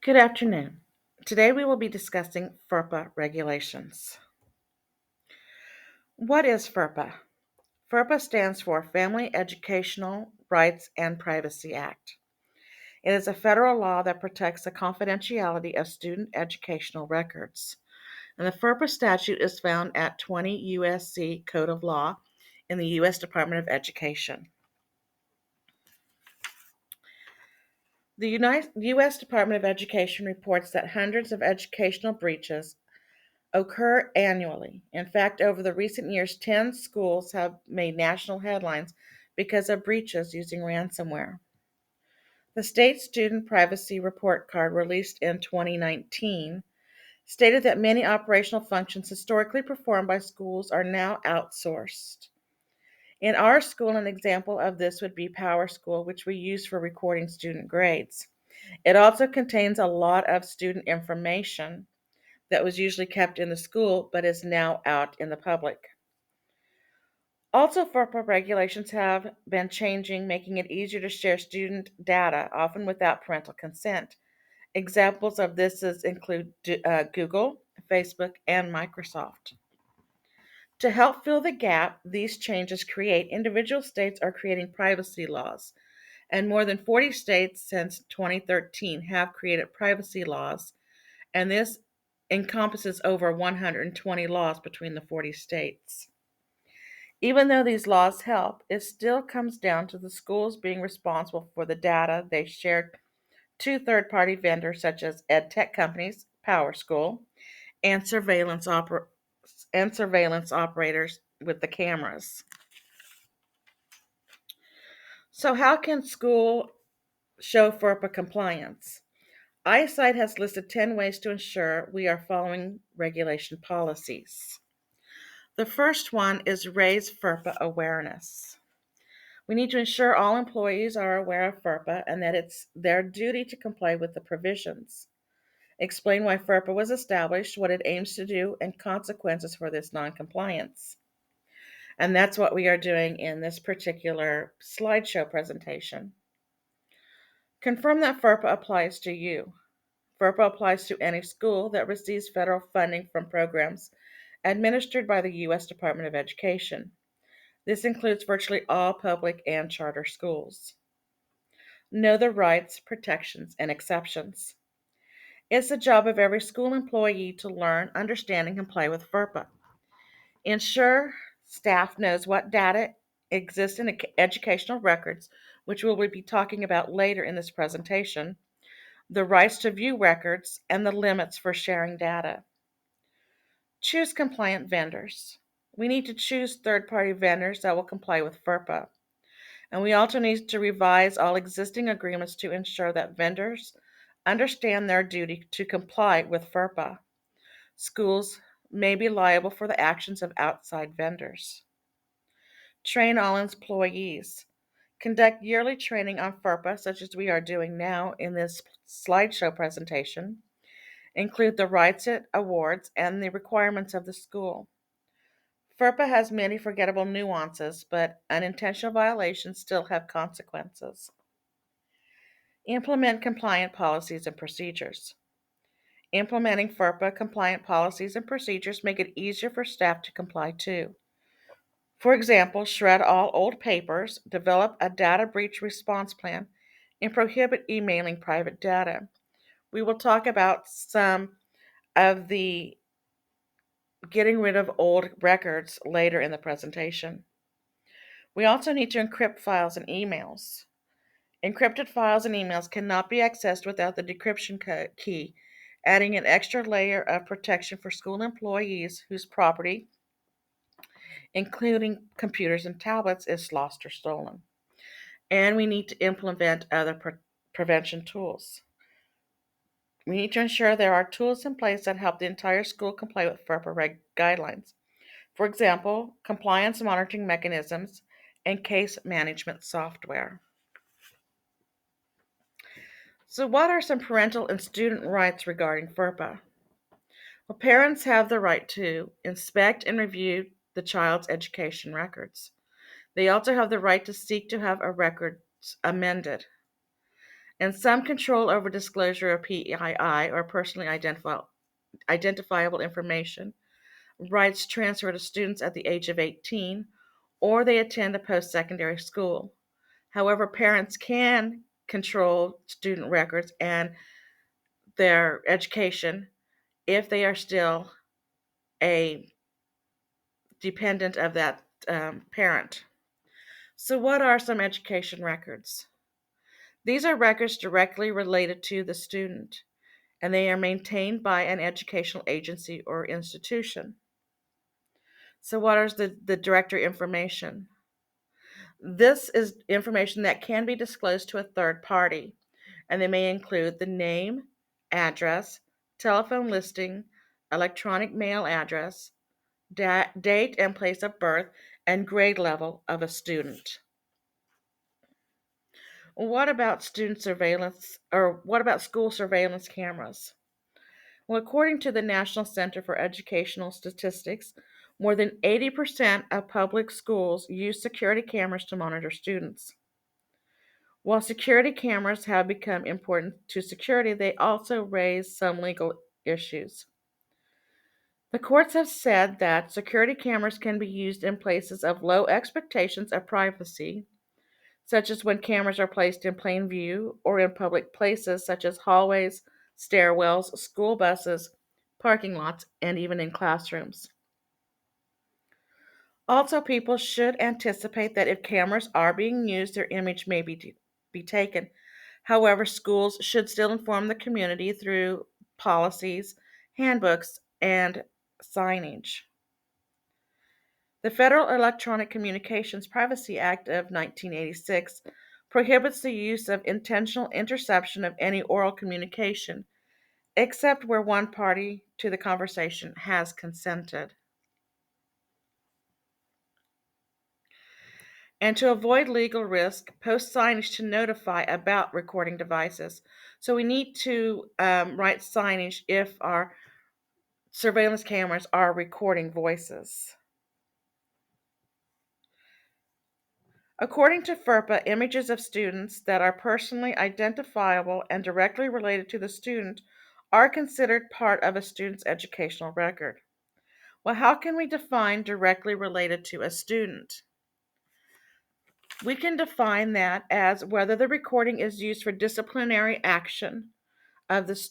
Good afternoon. Today we will be discussing FERPA regulations. What is FERPA? FERPA stands for Family Educational Rights and Privacy Act. It is a federal law that protects the confidentiality of student educational records. And the FERPA statute is found at 20 U.S.C. Code of Law in the U.S. Department of Education. The U.S. Department of Education reports that hundreds of educational breaches occur annually. In fact, over the recent years, 10 schools have made national headlines because of breaches using ransomware. The State Student Privacy Report Card, released in 2019, stated that many operational functions historically performed by schools are now outsourced. In our school, an example of this would be Power School, which we use for recording student grades. It also contains a lot of student information that was usually kept in the school but is now out in the public. Also, FERPA regulations have been changing, making it easier to share student data, often without parental consent. Examples of this include Google, Facebook, and Microsoft. To help fill the gap these changes create, individual states are creating privacy laws, and more than 40 states since 2013 have created privacy laws, and this encompasses over 120 laws between the 40 states. Even though these laws help, it still comes down to the schools being responsible for the data they share to third party vendors such as ed tech companies, Power School, and surveillance operators with the cameras. So, how can school show FERPA compliance? Eyesight has listed 10 ways to ensure we are following regulation policies. The first one is raise FERPA awareness. We need to ensure all employees are aware of FERPA and that it's their duty to comply with the provisions. Explain why FERPA was established, what it aims to do, and consequences for this noncompliance. And that's what we are doing in this particular slideshow presentation. Confirm that FERPA applies to you. FERPA applies to any school that receives federal funding from programs administered by the U.S. Department of Education. This includes virtually all public and charter schools. Know the rights, protections, and exceptions. It's the job of every school employee to learn, understand, and comply with FERPA. Ensure staff knows what data exists in educational records, which we will be talking about later in this presentation, the rights to view records, and the limits for sharing data. Choose compliant vendors. We need to choose third-party vendors that will comply with FERPA. And we also need to revise all existing agreements to ensure that vendors understand their duty to comply with FERPA. Schools may be liable for the actions of outside vendors. Train all employees. Conduct yearly training on FERPA, such as we are doing now in this slideshow presentation. Include the rights it awards and the requirements of the school. FERPA has many forgettable nuances, but unintentional violations still have consequences. Implement compliant policies and procedures. Implementing FERPA compliant policies and procedures make it easier for staff to comply too. For example, shred all old papers, develop a data breach response plan, and prohibit emailing private data. We will talk about some of the getting rid of old records later in the presentation. We also need to encrypt files and emails. Encrypted files and emails cannot be accessed without the decryption key, adding an extra layer of protection for school employees whose property, including computers and tablets, is lost or stolen. And we need to implement other prevention tools. We need to ensure there are tools in place that help the entire school comply with FERPA guidelines. For example, compliance monitoring mechanisms and case management software. So, what are some parental and student rights regarding FERPA? Well, parents have the right to inspect and review the child's education records. They also have the right to seek to have a records amended. and some control over disclosure of PII or personally identifiable information. Rights transfer to students at the age of 18 or they attend a post secondary school. However, parents can control student records and their education if they are still a dependent of that parent. So, what are some education records? These are records directly related to the student, and they are maintained by an educational agency or institution. So, what is the directory information? This is information that can be disclosed to a third party, and they may include the name, address, telephone listing, electronic mail address, date and place of birth, and grade level of a student. What about student surveillance, or what about school surveillance cameras? Well, according to the National Center for Educational Statistics, more than 80% of public schools use security cameras to monitor students. While security cameras have become important to security, they also raise some legal issues. The courts have said that security cameras can be used in places of low expectations of privacy, such as when cameras are placed in plain view or in public places such as hallways, stairwells, school buses, parking lots, and even in classrooms. Also, people should anticipate that if cameras are being used, their image may be taken. However, schools should still inform the community through policies, handbooks, and signage. The Federal Electronic Communications Privacy Act of 1986 prohibits the use of intentional interception of any oral communication, except where one party to the conversation has consented. And to avoid legal risk, post signage to notify about recording devices. So we need to write signage if our surveillance cameras are recording voices. According to FERPA, images of students that are personally identifiable and directly related to the student are considered part of a student's educational record. Well, how can we define directly related to a student? We can define that as whether the recording is used for disciplinary action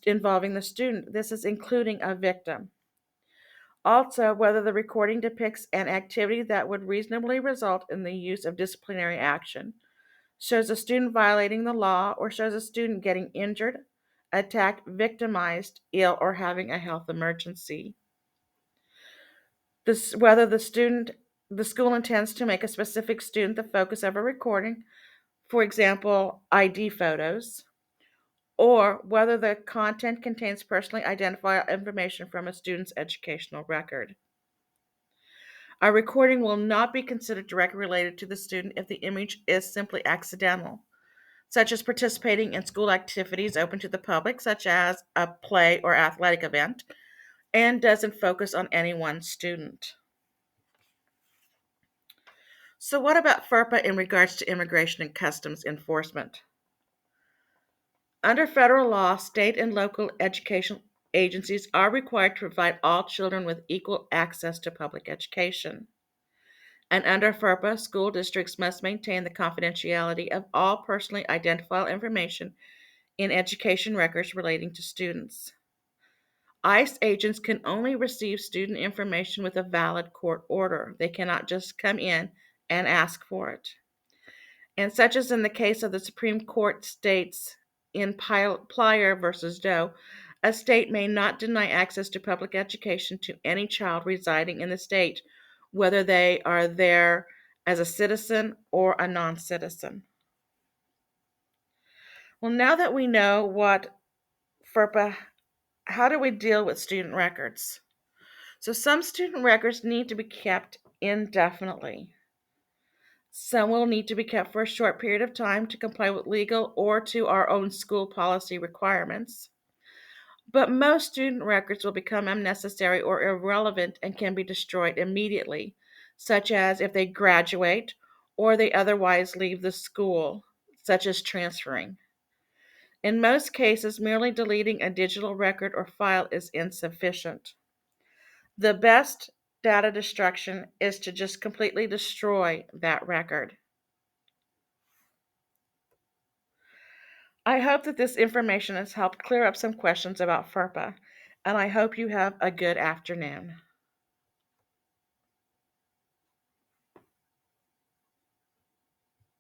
involving the student. This is including a victim. Also, whether the recording depicts an activity that would reasonably result in the use of disciplinary action, shows a student violating the law, or shows a student getting injured, attacked, victimized, ill, or having a health emergency. Whether the school intends to make a specific student the focus of a recording, for example, ID photos, or whether the content contains personally identifiable information from a student's educational record. A recording will not be considered directly related to the student if the image is simply accidental, such as participating in school activities open to the public, such as a play or athletic event, and doesn't focus on any one student. So, what about FERPA in regards to immigration and customs enforcement? Under federal law, state and local educational agencies are required to provide all children with equal access to public education. And under FERPA, school districts must maintain the confidentiality of all personally identifiable information in education records relating to students. ICE agents can only receive student information with a valid court order. They cannot just come in and ask for it. And such as in the case of the Supreme Court states in Plyer versus Doe, a state may not deny access to public education to any child residing in the state, whether they are there as a citizen or a non citizen. Well, now that we know what FERPA, how do we deal with student records? So, some student records need to be kept indefinitely. Some will need to be kept for a short period of time to comply with legal or to our own school policy requirements. But most student records will become unnecessary or irrelevant and can be destroyed immediately, such as if they graduate or they otherwise leave the school, such as transferring. In most cases, merely deleting a digital record or file is insufficient. The best data destruction is to just completely destroy that record. I hope that this information has helped clear up some questions about FERPA, and I hope you have a good afternoon.